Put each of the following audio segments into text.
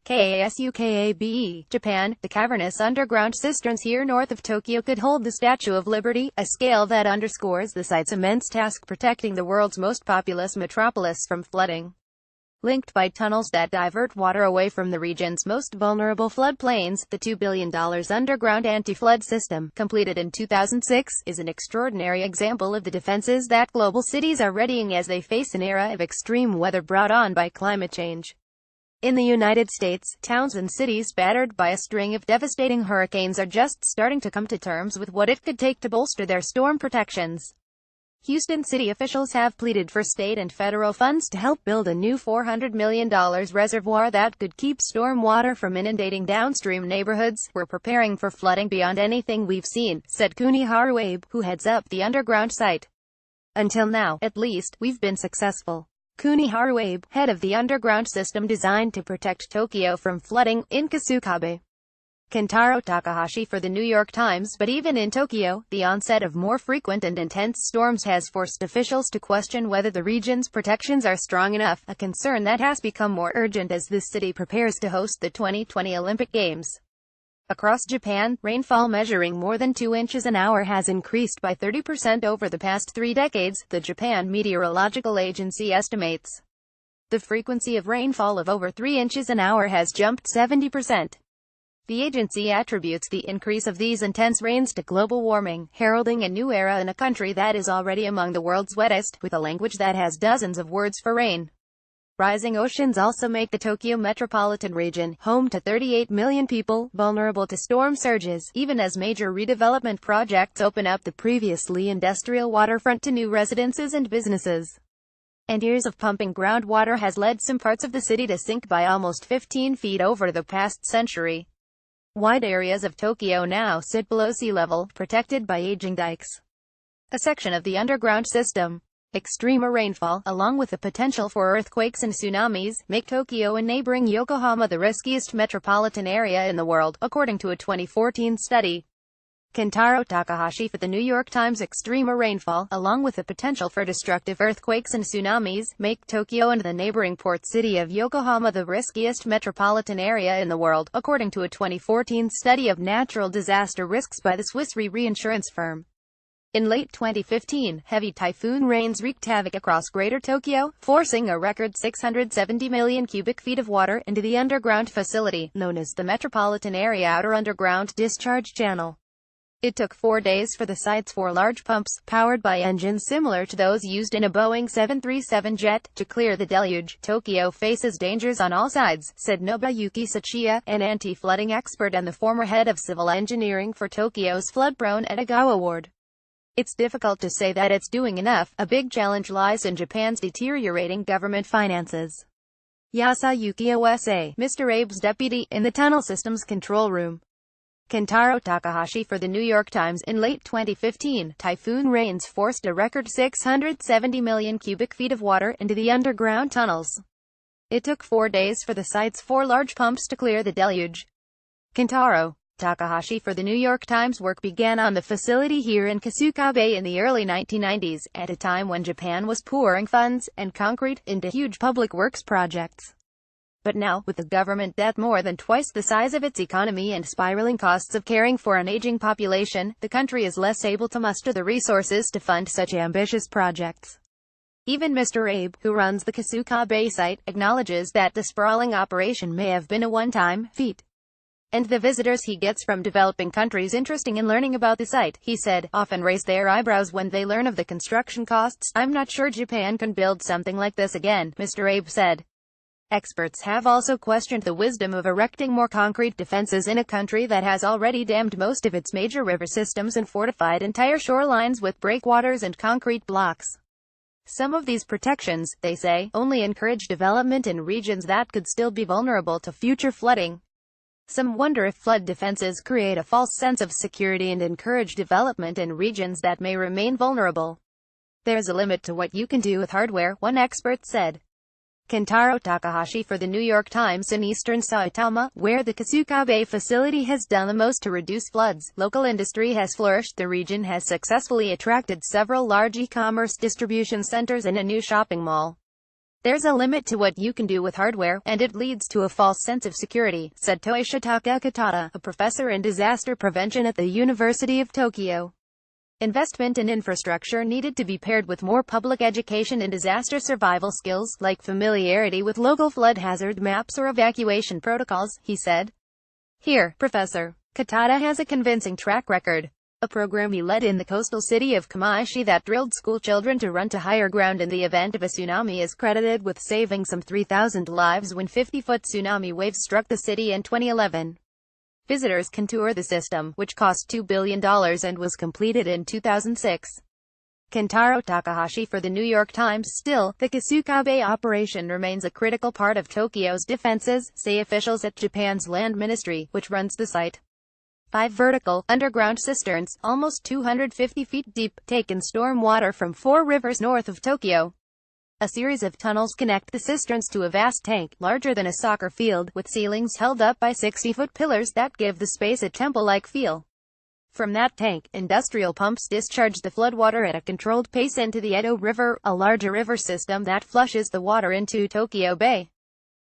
KASUKABE, Japan. The cavernous underground cisterns here north of Tokyo could hold the Statue of Liberty, a scale that underscores the site's immense task protecting the world's most populous metropolis from flooding. Linked by tunnels that divert water away from the region's most vulnerable floodplains, the $2 billion underground anti-flood system, completed in 2006, is an extraordinary example of the defenses that global cities are readying as they face an era of extreme weather brought on by climate change. In the United States, towns and cities battered by a string of devastating hurricanes are just starting to come to terms with what it could take to bolster their storm protections. Houston city officials have pleaded for state and federal funds to help build a new $400 million reservoir that could keep storm water from inundating downstream neighborhoods. "We're preparing for flooding beyond anything we've seen," said Kuniharu Abe, who heads up the underground site. "Until now, at least, we've been successful." Kuniharu Abe, head of the underground system designed to protect Tokyo from flooding, in KASUKABE. Kentaro Takahashi for the New York Times. But even in Tokyo, the onset of more frequent and intense storms has forced officials to question whether the region's protections are strong enough, a concern that has become more urgent as the city prepares to host the 2020 Olympic Games. Across Japan, rainfall measuring more than 2 inches an hour has increased by 30% over the past 3 decades, the Japan Meteorological Agency estimates. The frequency of rainfall of over 3 inches an hour has jumped 70%. The agency attributes the increase of these intense rains to global warming, heralding a new era in a country that is already among the world's wettest, with a language that has dozens of words for rain. Rising oceans also make the Tokyo metropolitan region, home to 38 million people, vulnerable to storm surges, even as major redevelopment projects open up the previously industrial waterfront to new residences and businesses. And years of pumping groundwater has led some parts of the city to sink by almost 15 feet over the past century. Wide areas of Tokyo now sit below sea level, protected by aging dikes. A section of the underground system. Extreme rainfall, along with the potential for earthquakes and tsunamis, make Tokyo and neighboring Yokohama the riskiest metropolitan area in the world, according to a 2014 study. Kentaro Takahashi for the New York Times. Extreme rainfall, along with the potential for destructive earthquakes and tsunamis, make Tokyo and the neighboring port city of Yokohama the riskiest metropolitan area in the world, according to a 2014 study of natural disaster risks by the Swiss reinsurance firm. In late 2015, heavy typhoon rains wreaked havoc across Greater Tokyo, forcing a record 670 million cubic feet of water into the underground facility, known as the Metropolitan Area Outer Underground Discharge Channel. It took 4 days for the site's 4 large pumps, powered by engines similar to those used in a Boeing 737 jet, to clear the deluge. "Tokyo faces dangers on all sides," said Nobuyuki Sachiya, an anti-flooding expert and the former head of civil engineering for Tokyo's flood-prone Edogawa Ward. "It's difficult to say that it's doing enough. A big challenge lies in Japan's deteriorating government finances." Yasuyuki Iwase, Mr. Abe's deputy, in the tunnel systems control room. Kentaro Takahashi for the New York Times. In late 2015, typhoon rains forced a record 670 million cubic feet of water into the underground tunnels. It took 4 days for the site's 4 large pumps to clear the deluge. Kentaro Takahashi for the New York Times. Work began on the facility here in KASUKABE in the early 1990s, at a time when Japan was pouring funds and concrete into huge public works projects. But now, with a government debt more than twice the size of its economy and spiraling costs of caring for an aging population, the country is less able to muster the resources to fund such ambitious projects. Even Mr. Abe, who runs the KASUKABE site, acknowledges that the sprawling operation may have been a one-time feat. And the visitors he gets from developing countries interested in learning about the site, he said, often raise their eyebrows when they learn of the construction costs. "I'm not sure Japan can build something like this again," Mr. Abe said. Experts have also questioned the wisdom of erecting more concrete defenses in a country that has already dammed most of its major river systems and fortified entire shorelines with breakwaters and concrete blocks. Some of these protections, they say, only encourage development in regions that could still be vulnerable to future flooding. Some wonder if flood defenses create a false sense of security and encourage development in regions that may remain vulnerable. "There's a limit to what you can do with hardware," one expert said. Kentaro Takahashi for the New York Times. In eastern Saitama, where the KASUKABE facility has done the most to reduce floods, local industry has flourished. The region has successfully attracted several large e-commerce distribution centers and a new shopping mall. There's a limit to what you can do with hardware, and it leads to a false sense of security, said Toshitaka Katada, a professor in disaster prevention at the University of Tokyo. Investment in infrastructure needed to be paired with more public education in disaster survival skills, like familiarity with local flood hazard maps or evacuation protocols, he said. Here, Professor Katada has a convincing track record. A program he led in the coastal city of Kamaishi that drilled school children to run to higher ground in the event of a tsunami is credited with saving some 3,000 lives when 50-foot tsunami waves struck the city in 2011. Visitors can tour the system, which cost $2 billion and was completed in 2006. Kentaro Takahashi for the New York Times. Still, the KASUKABE operation remains a critical part of Tokyo's defenses, say officials at Japan's Land Ministry, which runs the site. 5 vertical, underground cisterns, almost 250 feet deep, take in storm water from 4 rivers north of Tokyo. A series of tunnels connect the cisterns to a vast tank, larger than a soccer field, with ceilings held up by 60-foot pillars that give the space a temple-like feel. From that tank, industrial pumps discharge the floodwater at a controlled pace into the Edo River, a larger river system that flushes the water into Tokyo Bay.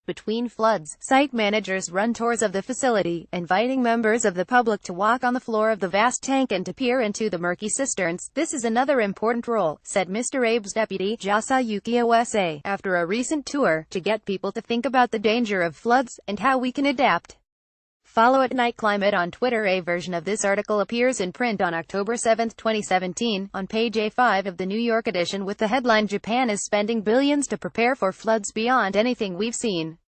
Between floods, site managers run tours of the facility, inviting members of the public to walk on the floor of the vast tank and to peer into the murky cisterns. This is another important role, said Mr. Abe's deputy, Yasuyuki Osa, after a recent tour, to get people to think about the danger of floods, and how we can adapt. Follow at Night Climate on Twitter. A version of this article appears in print on October 7, 2017, on page A5 of the New York edition with the headline "Japan is spending billions to prepare for floods beyond anything we've seen."